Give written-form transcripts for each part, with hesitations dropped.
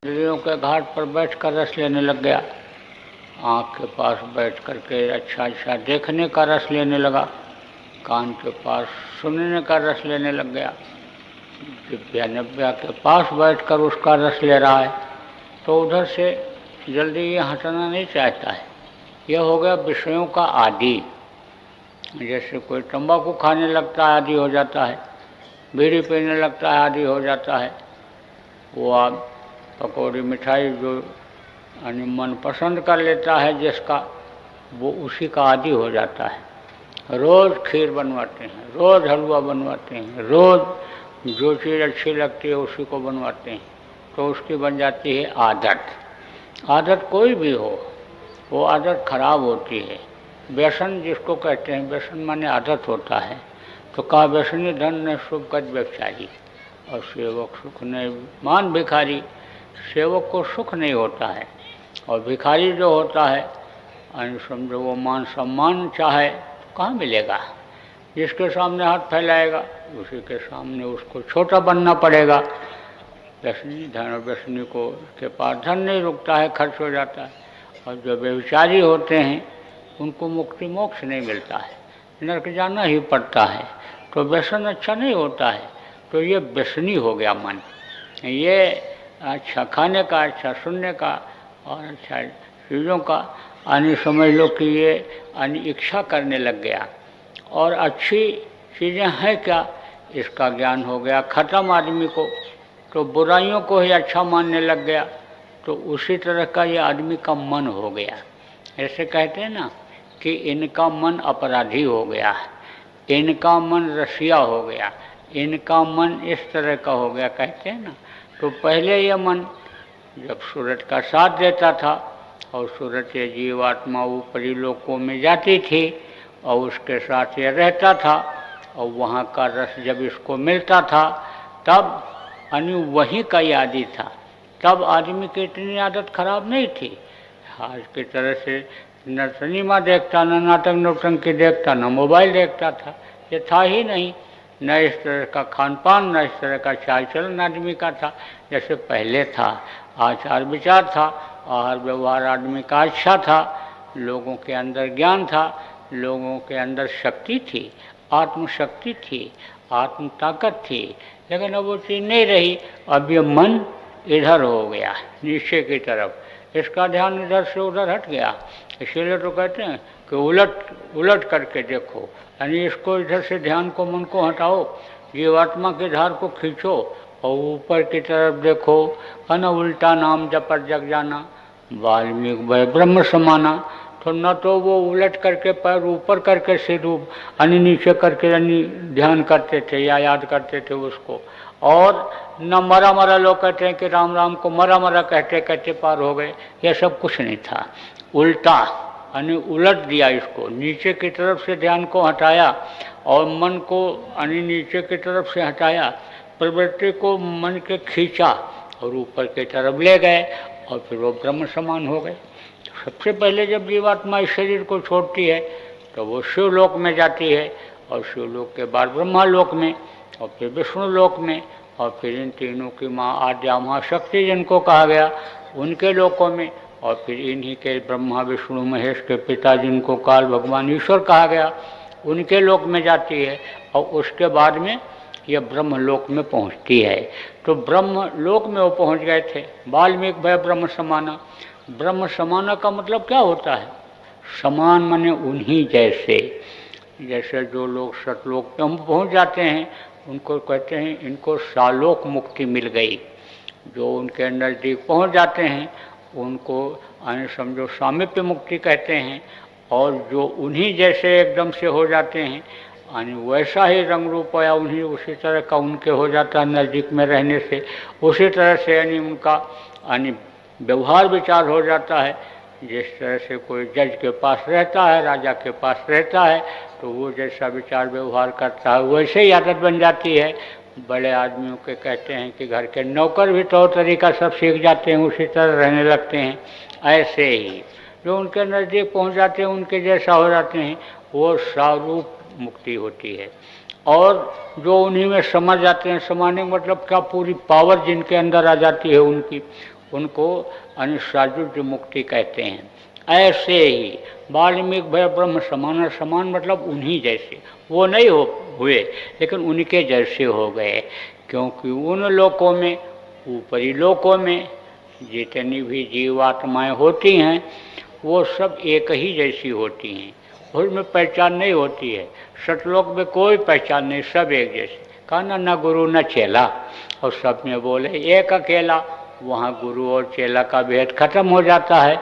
नदियों के घाट पर बैठकर रस लेने लग गया। आँख के पास बैठ कर के अच्छा अच्छा देखने का रस लेने लगा। कान के पास सुनने का रस लेने लग गया। दिव्या नव्या के पास बैठकर उसका रस ले रहा है तो उधर से जल्दी ये हटना नहीं चाहता है। यह हो गया विषयों का आदि। जैसे कोई तंबाकू खाने लगता है आदि हो जाता है, बीड़ी पीने लगता है आदि हो जाता है। वो आप पकौड़ी मिठाई जो मन पसंद कर लेता है जिसका, वो उसी का आदि हो जाता है। रोज़ खीर बनवाते हैं, रोज़ हलवा बनवाते हैं, रोज़ जो चीज़ अच्छी लगती है उसी को बनवाते हैं, तो उसकी बन जाती है आदत। आदत कोई भी हो वो आदत खराब होती है। व्यसन जिसको कहते हैं, व्यसन माने आदत होता है। तो कहा व्यसनी धन ने शुभ गज व्यवचारी, और सेवक सुख नहीं मान भिखारी। सेवक को सुख नहीं होता है, और भिखारी जो होता है समझो वो मान सम्मान चाहे तो कहाँ मिलेगा। जिसके सामने हाथ फैलाएगा उसी के सामने उसको छोटा बनना पड़ेगा। व्यसनी धन, व्यसनी को के पास धन नहीं रुकता है, खर्च हो जाता है। और जो व्यभिचारी होते हैं उनको मुक्ति मोक्ष नहीं मिलता है, नरक जाना ही पड़ता है। तो व्यसन अच्छा नहीं होता है। तो ये व्यसनी हो गया मन। ये अच्छा खाने का, अच्छा सुनने का और अच्छा चीज़ों का समझ लो कि ये इच्छा करने लग गया। और अच्छी चीज़ें हैं क्या, इसका ज्ञान हो गया ख़त्म आदमी को। तो बुराइयों को ही अच्छा मानने लग गया। तो उसी तरह का ये आदमी का मन हो गया। ऐसे कहते हैं ना कि इनका मन अपराधी हो गया, इनका मन रसिया हो गया, इनका मन इस तरह का हो गया, कहते हैं ना। तो पहले ये मन जब सूरज का साथ देता था और सूरज से जीवात्मा ऊपरी लोकों में जाती थी और उसके साथ ये रहता था और वहाँ का रस जब इसको मिलता था तब वहीं का ही आदि था। तब आदमी की इतनी आदत खराब नहीं थी। आज की तरह से न सिनेमा देखता, न नाटक नौटंकी देखता, न मोबाइल देखता था, ये था ही नहीं। न इस तरह का खान पान, न इस तरह का चाल चलन आदमी का था जैसे पहले था। आचार विचार था, आहार व्यवहार आदमी का अच्छा था, लोगों के अंदर ज्ञान था, लोगों के अंदर शक्ति थी, आत्मशक्ति थी, आत्म ताकत थी। लेकिन अब वो चीज़ नहीं रही। अब ये मन इधर हो गया नीचे की तरफ, इसका ध्यान इधर से उधर हट गया। इसीलिए तो कहते हैं कि उलट करके देखो, यानी इसको इधर से ध्यान को, मन को हटाओ, जीवात्मा की धार को खींचो और ऊपर की तरफ देखो। उल्टा नाम जपर जग जाना, वाल्मीकि भय ब्रह्म समाना। तो न तो वो उलट करके पैर ऊपर करके सिर नीचे करके ध्यान करते थे या याद करते थे उसको, और न मरा मरा लोग कहते हैं कि राम राम को मरा मरा कहते कहते पार हो गए। यह सब कुछ नहीं था। उल्टा उलट दिया, इसको नीचे की तरफ से ध्यान को हटाया और मन को नीचे की तरफ से हटाया, प्रवृत्ति को मन के खींचा और ऊपर की तरफ ले गए और फिर वो ब्रह्म समान हो गए। सबसे पहले जब जीवात्मा इस शरीर को छोड़ती है तो वो शिवलोक में जाती है, और शिवलोक के बाद ब्रह्मालोक में, और फिर विष्णु लोक में, और फिर इन तीनों की माँ आद्या महाशक्ति जिनको कहा गया उनके लोकों में, और फिर इन्हीं के ब्रह्मा विष्णु महेश के पिता जिनको काल भगवान ईश्वर कहा गया उनके लोक में जाती है, और उसके बाद में यह ब्रह्मलोक में पहुंचती है। तो ब्रह्मलोक में वो पहुंच गए थे। वाल्मीकि भय ब्रह्म समाना। ब्रह्म समाना का मतलब क्या होता है? समान माने उन्हीं जैसे। जैसे जो लोग सतलोक पे हम पहुँच जाते हैं उनको कहते हैं इनको सालोक मुक्ति मिल गई। जो उनके नज़दीक पहुँच जाते हैं उनको समझो सामीप्य मुक्ति कहते हैं। और जो उन्हीं जैसे एकदम से हो जाते हैं वैसा ही रंग रूप या उन्हीं उसी तरह का उनके हो जाता है नज़दीक में रहने से, उसी तरह से उनका व्यवहार विचार हो जाता है। जिस तरह से कोई जज के पास रहता है, राजा के पास रहता है, तो वो जैसा विचार व्यवहार करता है वैसे ही आदत बन जाती है। बड़े आदमियों के कहते हैं कि घर के नौकर भी तौर तरीका सब सीख जाते हैं, उसी तरह रहने लगते हैं। ऐसे ही जो उनके नज़दीक पहुंच जाते हैं उनके जैसा हो जाते हैं, वो सारूप मुक्ति होती है। और जो उन्हीं में समा जाते हैं, समाने का मतलब क्या, पूरी पावर जिनके अंदर आ जाती है उनकी, उनको अनिसाजुज मुक्ति कहते हैं। ऐसे ही वाल्मीकि भय ब्रह्म समान, समान मतलब उन्हीं जैसे, वो नहीं हुए लेकिन उनके जैसे हो गए, क्योंकि उन लोकों में, ऊपरी लोकों में जितनी भी जीवात्माएं होती हैं वो सब एक ही जैसी होती हैं, उसमें पहचान नहीं होती है। सतलोक में कोई पहचान नहीं, सब एक जैसे। कहा ना गुरु न चेला, और सब में बोले एक अकेला। वहाँ गुरु और चेला का भेद खत्म हो जाता है,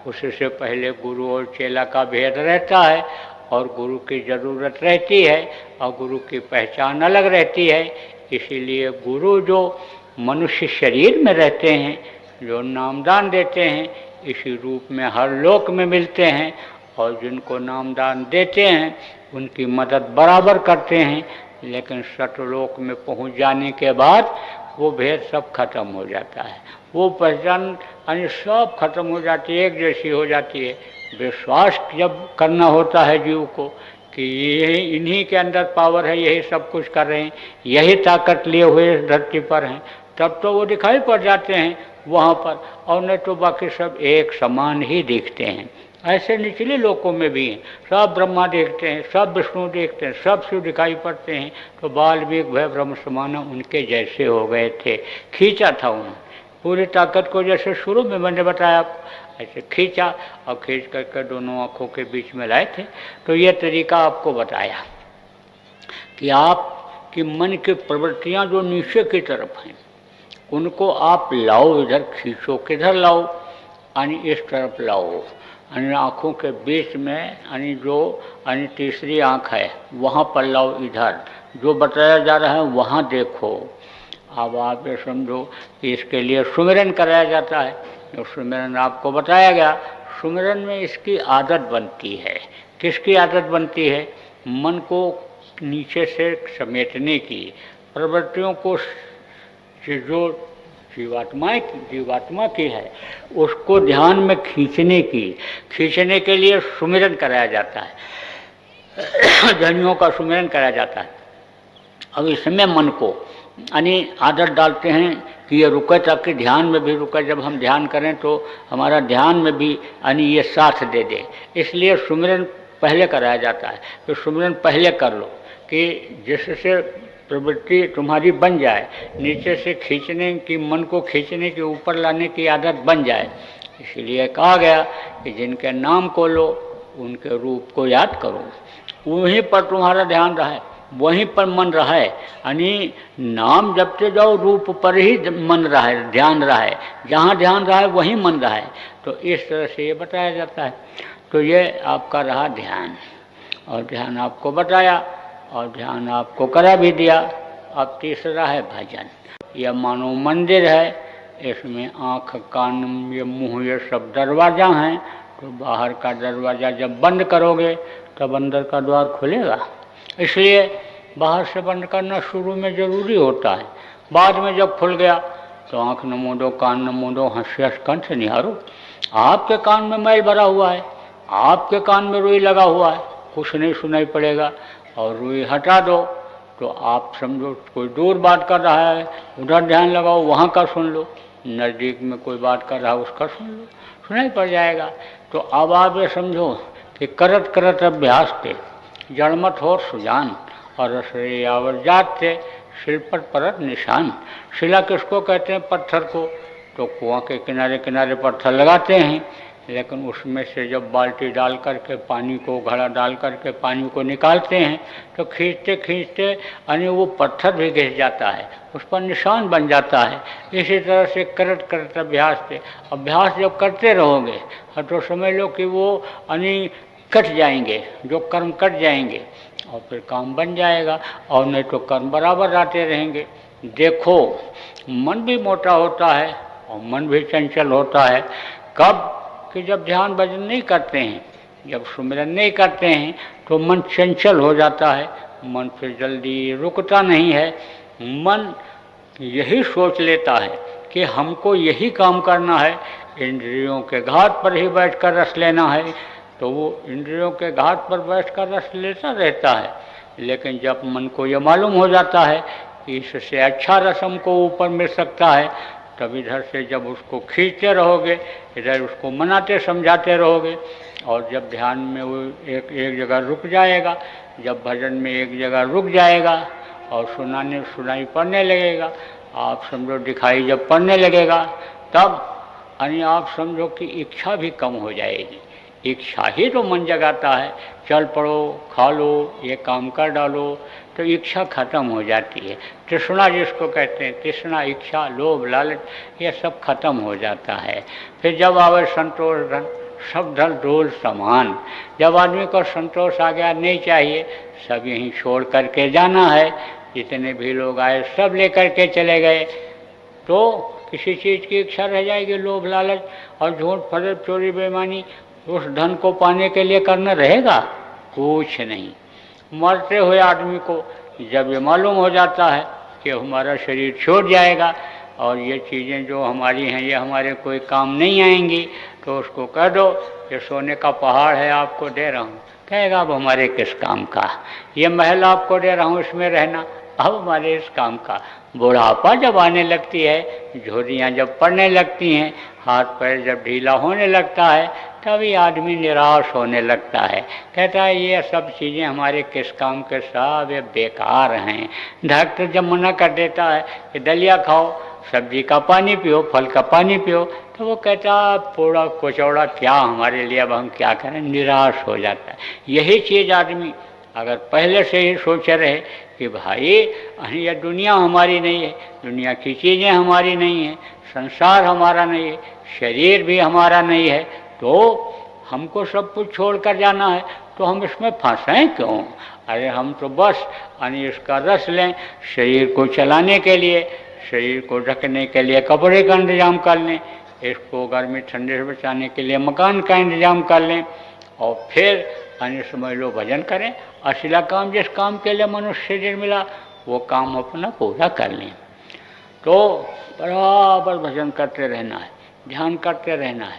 उससे पहले गुरु और चेला का भेद रहता है, और गुरु की ज़रूरत रहती है, और गुरु की पहचान अलग रहती है। इसीलिए गुरु जो मनुष्य शरीर में रहते हैं, जो नामदान देते हैं, इसी रूप में हर लोक में मिलते हैं, और जिनको नामदान देते हैं उनकी मदद बराबर करते हैं। लेकिन सतलोक में पहुंच जाने के बाद वो भेद सब खत्म हो जाता है, वो पहचान यानी सब खत्म हो जाती है, एक जैसी हो जाती है। विश्वास जब करना होता है जीव को कि यही इन्हीं के अंदर पावर है, यही सब कुछ कर रहे हैं, यही ताकत लिए हुए इस धरती पर हैं, तब तो वो दिखाई पड़ जाते हैं वहाँ पर, और नहीं तो बाकी सब एक समान ही दिखते हैं। ऐसे निचले लोकों में भी हैं, सब ब्रह्मा देखते हैं, सब विष्णु देखते हैं, सब शिव दिखाई पड़ते हैं। तो वाल्मीकि भय ब्रह्म समान उनके जैसे हो गए थे, खींचा था उन्होंने पूरी ताकत को, जैसे शुरू में मैंने बताया आपको, ऐसे खींचा और खींच करके दोनों आँखों के बीच में लाए थे। तो ये तरीका आपको बताया कि आपकी मन की प्रवृत्तियाँ जो नीचे की तरफ हैं उनको आप लाओ, इधर खींचो, किधर लाओ, यानी इस तरफ लाओ, यानी आँखों के बीच में, यानी जो यानी तीसरी आँख है वहाँ पर लाओ, इधर जो बताया जा रहा है वहाँ देखो। अब आप ये समझो कि इसके लिए सुमिरन कराया जाता है, जो सुमिरन आपको बताया गया, सुमिरन में इसकी आदत बनती है। किसकी आदत बनती है? मन को नीचे से समेटने की, प्रवृत्तियों को जो जीवात्मा की है उसको ध्यान में खींचने की, खींचने के लिए सुमिरन कराया जाता है, ध्वनियों का सुमिरन कराया जाता है। अब इसमें मन को यानी आदत डालते हैं कि ये रुके, ताकि ध्यान में भी रुके। जब हम ध्यान करें तो हमारा ध्यान में भी यानी ये साथ दे दे, इसलिए सुमिरन पहले कराया जाता है। तो सुमिरन पहले कर लो कि जिससे प्रवृत्ति तुम्हारी बन जाए, नीचे से खींचने की, मन को खींचने के ऊपर लाने की आदत बन जाए। इसलिए कहा गया कि जिनके नाम को लो उनके रूप को याद करो, वहीं पर तुम्हारा ध्यान रहे, वहीं पर मन रहे, यानी नाम जपते जाओ, रूप पर ही मन रहे, ध्यान रहे, जहाँ ध्यान रहे वहीं मन रहे। तो इस तरह से ये बताया जाता है। तो ये आपका रहा ध्यान, और ध्यान आपको बताया और ध्यान आपको करा भी दिया। अब तीसरा है भजन। यह मानो मंदिर है, इसमें आँख, कान, ये मुँह, ये सब दरवाज़ा हैं। तो बाहर का दरवाज़ा जब बंद करोगे तब अंदर का द्वार खुलेगा, इसलिए बाहर से बंद करना शुरू में ज़रूरी होता है। बाद में जब खुल गया तो आँख न मूंदो, कान न मूंदो, हंस कंठ निहारो। आपके कान में मैल भरा हुआ है, आपके कान में रुई लगा हुआ है, कुछ नहीं सुनाई पड़ेगा, और रुई हटा दो तो आप समझो कोई दूर बात कर रहा है, उधर ध्यान लगाओ, वहाँ का सुन लो, नज़दीक में कोई बात कर रहा है उसका सुन लो, सुनाई पड़ जाएगा। तो अब आप ये समझो कि करत करत अभ्यास थे जड़मत हो सुजान, और रसरे आवर जात थे शिलपट परत निशान। शिला किसको कहते हैं? पत्थर को। तो कुआं के किनारे किनारे पत्थर लगाते हैं, लेकिन उसमें से जब बाल्टी डाल करके पानी को, घड़ा डाल करके पानी को निकालते हैं तो खींचते खींचते यानी वो पत्थर भी घिस जाता है, उस पर निशान बन जाता है। इसी तरह से करत करत अभ्यास थे, अभ्यास जब करते रहोगे तो समझ लो कि वो यानी कट जाएंगे, जो कर्म कट जाएंगे और फिर काम बन जाएगा, और नहीं तो कर्म बराबर आते रहेंगे। देखो मन भी मोटा होता है और मन भी चंचल होता है। कब? कि जब ध्यान भजन नहीं करते हैं, जब सुमिरन नहीं करते हैं तो मन चंचल हो जाता है, मन फिर जल्दी रुकता नहीं है। मन यही सोच लेता है कि हमको यही काम करना है, इंद्रियों के घाट पर ही बैठकर रस लेना है, तो वो इंद्रियों के घाट पर बैठकर रस लेता रहता है। लेकिन जब मन को ये मालूम हो जाता है कि इससे अच्छा रस हमको ऊपर मिल सकता है, तब इधर से जब उसको खींचते रहोगे, इधर उसको मनाते समझाते रहोगे, और जब ध्यान में वो एक जगह रुक जाएगा, जब भजन में एक जगह रुक जाएगा और सुनाई पड़ने लगेगा, आप समझो दिखाई जब पड़ने लगेगा, तब यानी आप समझो कि इच्छा भी कम हो जाएगी। इच्छा ही तो मन जगाता है, चल पड़ो, खा लो, ये काम कर डालो, तो इच्छा खत्म हो जाती है। तृष्णा जिसको कहते हैं, तृष्णा, इच्छा, लोभ, लालच, ये सब खत्म हो जाता है। फिर जब आवे संतोष धन, सब धन डोल समान। जब आदमी को संतोष आ गया, नहीं चाहिए, सब यहीं छोड़ करके जाना है, जितने भी लोग आए सब लेकर के चले गए, तो किसी चीज़ की इच्छा रह जाएगी, लोभ, लालच और झूठ, फरेब, चोरी, बेईमानी, उस धन को पाने के लिए करना रहेगा? कुछ नहीं। मरते हुए आदमी को जब ये मालूम हो जाता है कि हमारा शरीर छोड़ जाएगा और ये चीज़ें जो हमारी हैं ये हमारे कोई काम नहीं आएंगी, तो उसको कह दो ये सोने का पहाड़ है, आपको दे रहा हूँ। कहेगा अब हमारे किस काम का, ये महल आपको दे रहा हूँ, इसमें रहना, अब हमारे इस काम का। बुढ़ापा जब आने लगती है, झुर्रियाँ जब पड़ने लगती हैं, हाथ पैर जब ढीला होने लगता है, तभी आदमी निराश होने लगता है, कहता है ये सब चीज़ें हमारे किस काम के, सब ये बेकार हैं। डॉक्टर जब मना कर देता है कि दलिया खाओ, सब्जी का पानी पियो, फल का पानी पियो, तो वो कहता पूरा कुचौड़ा क्या हमारे लिए, अब हम क्या करें, निराश हो जाता है। यही चीज़ आदमी अगर पहले से ही सोचे रहे कि भाई ये दुनिया हमारी नहीं है, दुनिया की चीज़ें हमारी नहीं है, संसार हमारा नहीं है, शरीर भी हमारा नहीं है, तो हमको सब कुछ छोड़ कर जाना है, तो हम इसमें फंसें क्यों? अरे हम तो बस इसका रस लें, शरीर को चलाने के लिए, शरीर को ढकने के लिए कपड़े का इंतजाम कर लें, इसको गर्मी ठंडे से बचाने के लिए मकान का इंतजाम कर लें, और फिर समझ लो भजन करें। असला काम जिस काम के लिए मनुष्य शरीर मिला, वो काम अपना पूरा कर लें। तो बराबर भजन करते रहना है, ध्यान करते रहना है।